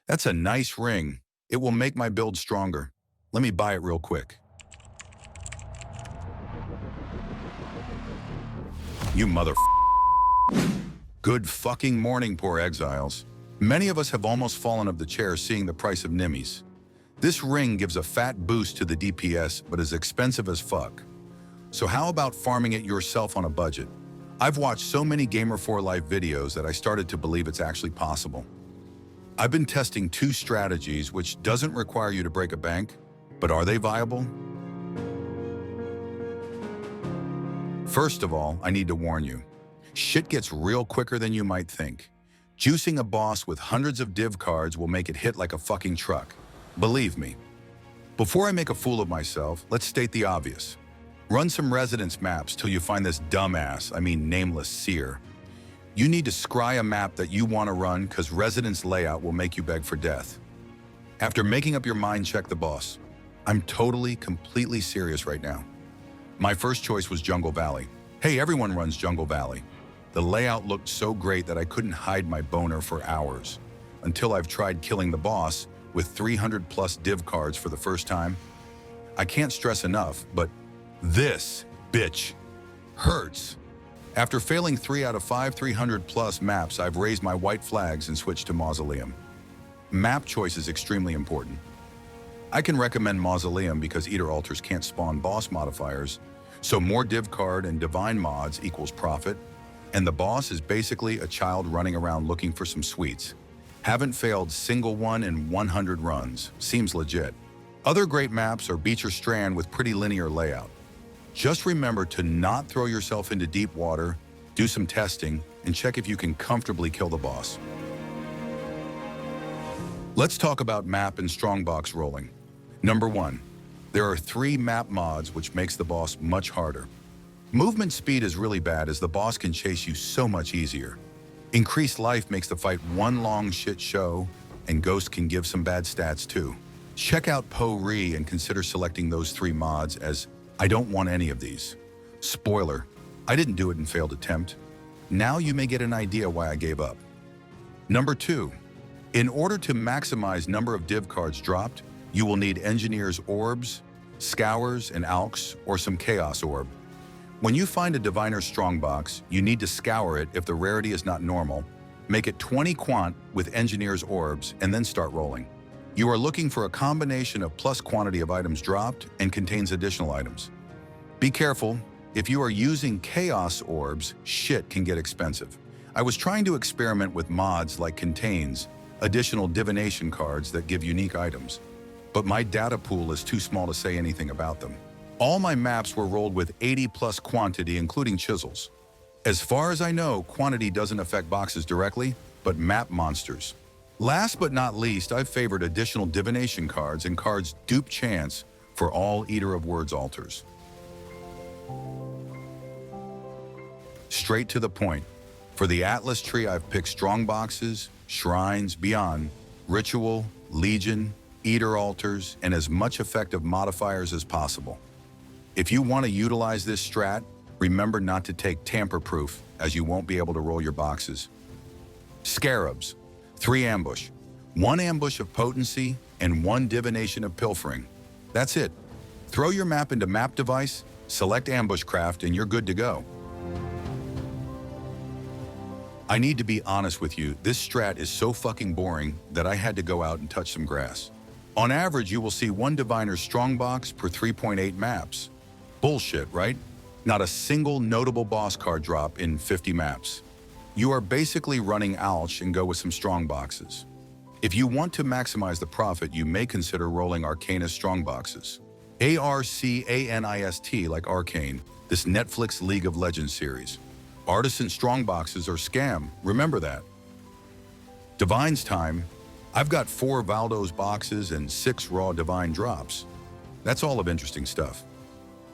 That's a nice ring. It will make my build stronger. Let me buy it real quick. You mother. Good fucking morning, poor exiles. Many of us have almost fallen off the chair seeing the price of nimmies. This ring gives a fat boost to the DPS, but is expensive as fuck. So how about farming it yourself on a budget? I've watched so many Gamer4Life videos that I started to believe it's actually possible. I've been testing two strategies which doesn't require you to break a bank, but are they viable? First of all, I need to warn you. Shit gets real quicker than you might think. Juicing a boss with hundreds of div cards will make it hit like a fucking truck. Believe me. Before I make a fool of myself, let's state the obvious. Run some residence maps till you find this dumbass, nameless seer. You need to scry a map that you want to run because residence layout will make you beg for death. After making up your mind, check the boss. I'm completely serious right now. My first choice was Jungle Valley. Hey, everyone runs Jungle Valley. The layout looked so great that I couldn't hide my boner for hours, until I've tried killing the boss with 300 plus div cards for the first time. I can't stress enough, but this bitch hurts. After failing 3 out of 5 300 plus maps, I've raised my white flags and switched to Mausoleum. Map choice is extremely important. I can recommend Mausoleum because Eater Altars can't spawn boss modifiers, so more div card and divine mods equals profit, and the boss is basically a child running around looking for some sweets. Haven't failed single one in 100 runs. Seems legit. Other great maps are Beach or Strand with pretty linear layout. Just remember to not throw yourself into deep water, do some testing, and check if you can comfortably kill the boss. Let's talk about map and strongbox rolling. Number 1. There are 3 map mods which makes the boss much harder. Movement speed is really bad as the boss can chase you so much easier. Increased life makes the fight one long shit show, and Ghost can give some bad stats too. Check out Re and consider selecting those 3 mods, as I don't want any of these. Spoiler, I didn't do it in failed attempt. Now you may get an idea why I gave up. Number 2. In order to maximize number of div cards dropped, you will need Engineer's Orbs, Scours, and Alks, or some Chaos Orb. When you find a Diviner's Strongbox, you need to scour it if the rarity is not normal, make it 20 quant with Engineer's Orbs, and then start rolling. You are looking for a combination of plus quantity of items dropped and contains additional items. Be careful, if you are using Chaos Orbs, shit can get expensive. I was trying to experiment with mods like contains, additional divination cards that give unique items, but my data pool is too small to say anything about them. All my maps were rolled with 80 plus quantity, including chisels. As far as I know, quantity doesn't affect boxes directly, but map monsters. Last but not least, I've favored additional divination cards and cards dupe chance for all Eater of Words altars. Straight to the point. For the Atlas tree, I've picked strong boxes, shrines, beyond, ritual, legion, Eater altars, and as much effective modifiers as possible. If you want to utilize this strat, remember not to take tamper-proof, as you won't be able to roll your boxes. Scarabs, 3 ambush, 1 ambush of potency, and 1 divination of pilfering. That's it. Throw your map into map device, select ambushcraft, and you're good to go. I need to be honest with you, this strat is so fucking boring that I had to go out and touch some grass. On average, you will see 1 Diviner's Strongbox per 3.8 maps. Bullshit, right? Not a single notable boss card drop in 50 maps. You are basically running Alch and go with some strong boxes. If you want to maximize the profit, you may consider rolling Arcanist strong boxes. Arcanist like Arcane, this Netflix League of Legends series. Artisan strong boxes are scam, remember that. Divine's time. I've got 4 Valdo's boxes and 6 raw Divine drops. That's all of interesting stuff.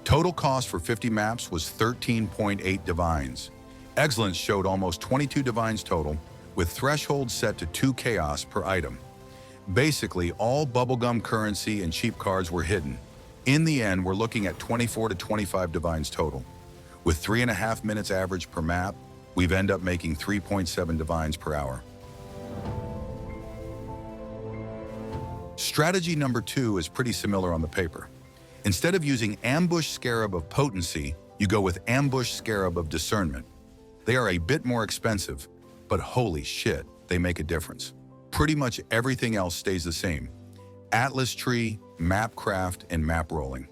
Total cost for 50 maps was 13.8 Divines. Excellence showed almost 22 Divines total, with thresholds set to 2 Chaos per item. Basically, all bubblegum currency and cheap cards were hidden. In the end, we're looking at 24 to 25 Divines total. With 3.5 minutes average per map, we've ended up making 3.7 Divines per hour. Strategy number 2 is pretty similar on the paper. Instead of using Ambush Scarab of Potency, you go with Ambush Scarab of Discernment. They are a bit more expensive, but holy shit, they make a difference. Pretty much everything else stays the same. Atlas Tree, Map Craft, and Map Rolling.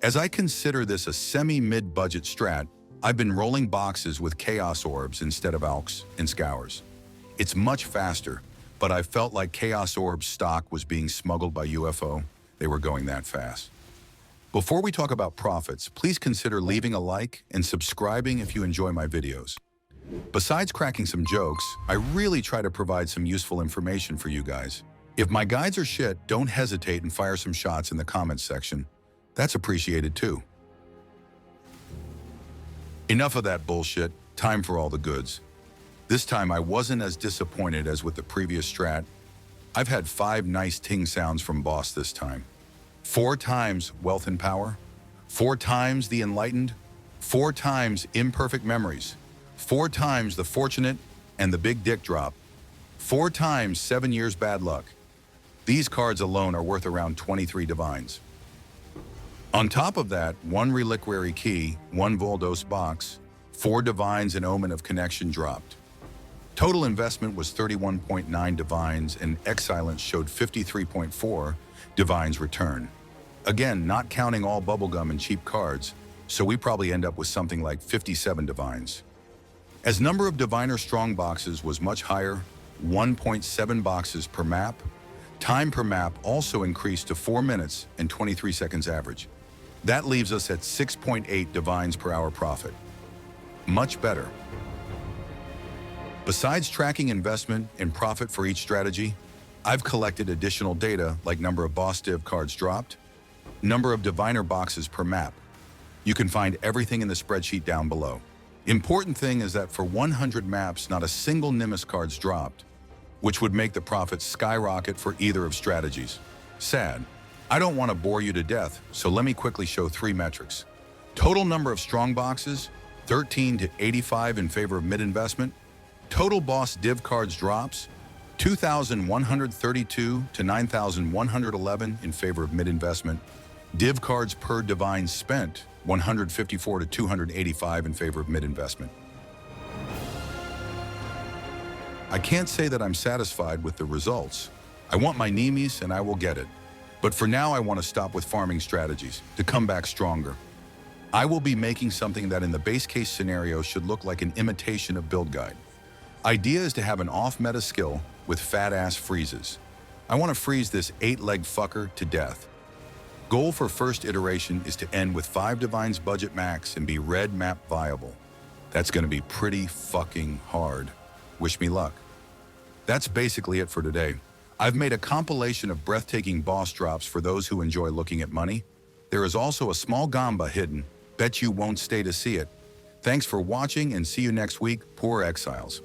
As I consider this a semi-mid-budget strat, I've been rolling boxes with Chaos Orbs instead of Alks and Scours. It's much faster, but I felt like Chaos Orbs stock was being smuggled by UFO. They were going that fast. Before we talk about profits, please consider leaving a like and subscribing if you enjoy my videos. Besides cracking some jokes, I really try to provide some useful information for you guys. If my guides are shit, don't hesitate and fire some shots in the comments section. That's appreciated too. Enough of that bullshit, time for all the goods. This time I wasn't as disappointed as with the previous strat. I've had 5 nice ting sounds from Boss this time. 4 times Wealth and Power, 4 times the Enlightened, 4 times Imperfect Memories, 4 times the Fortunate and the Big Dick Drop, 4 times 7 Years Bad Luck. These cards alone are worth around 23 divines. On top of that, 1 Reliquary Key, 1 Voldos Box, 4 divines and Omen of Connection dropped. Total investment was 31.9 divines and Exile showed 53.4 divines return. Again, not counting all bubblegum and cheap cards, so we probably end up with something like 57 divines. As number of diviner strong boxes was much higher, 1.7 boxes per map, time per map also increased to 4 minutes and 23 seconds average. That leaves us at 6.8 divines per hour profit. Much better. Besides tracking investment and profit for each strategy, I've collected additional data like number of boss div cards dropped, number of diviner boxes per map. You can find everything in the spreadsheet down below. Important thing is that for 100 maps, not a single Nimbus cards dropped, which would make the profits skyrocket for either of strategies. Sad. I don't want to bore you to death, so let me quickly show 3 metrics. Total number of strong boxes, 13 to 85 in favor of mid-investment. Total boss div cards drops, 2,132 to 9,111 in favor of mid-investment. Div cards per divine spent, 154 to 285 in favor of mid-investment. I can't say that I'm satisfied with the results. I want my Nemes and I will get it. But for now, I want to stop with farming strategies to come back stronger. I will be making something that in the base case scenario should look like an imitation of Build Guide. Idea is to have an off-meta skill with fat-ass freezes. I want to freeze this 8-leg fucker to death. Goal for first iteration is to end with 5 divines budget max and be red map viable. That's going to be pretty fucking hard. Wish me luck. That's basically it for today. I've made a compilation of breathtaking boss drops for those who enjoy looking at money. There is also a small gamba hidden. Bet you won't stay to see it. Thanks for watching and see you next week, poor exiles.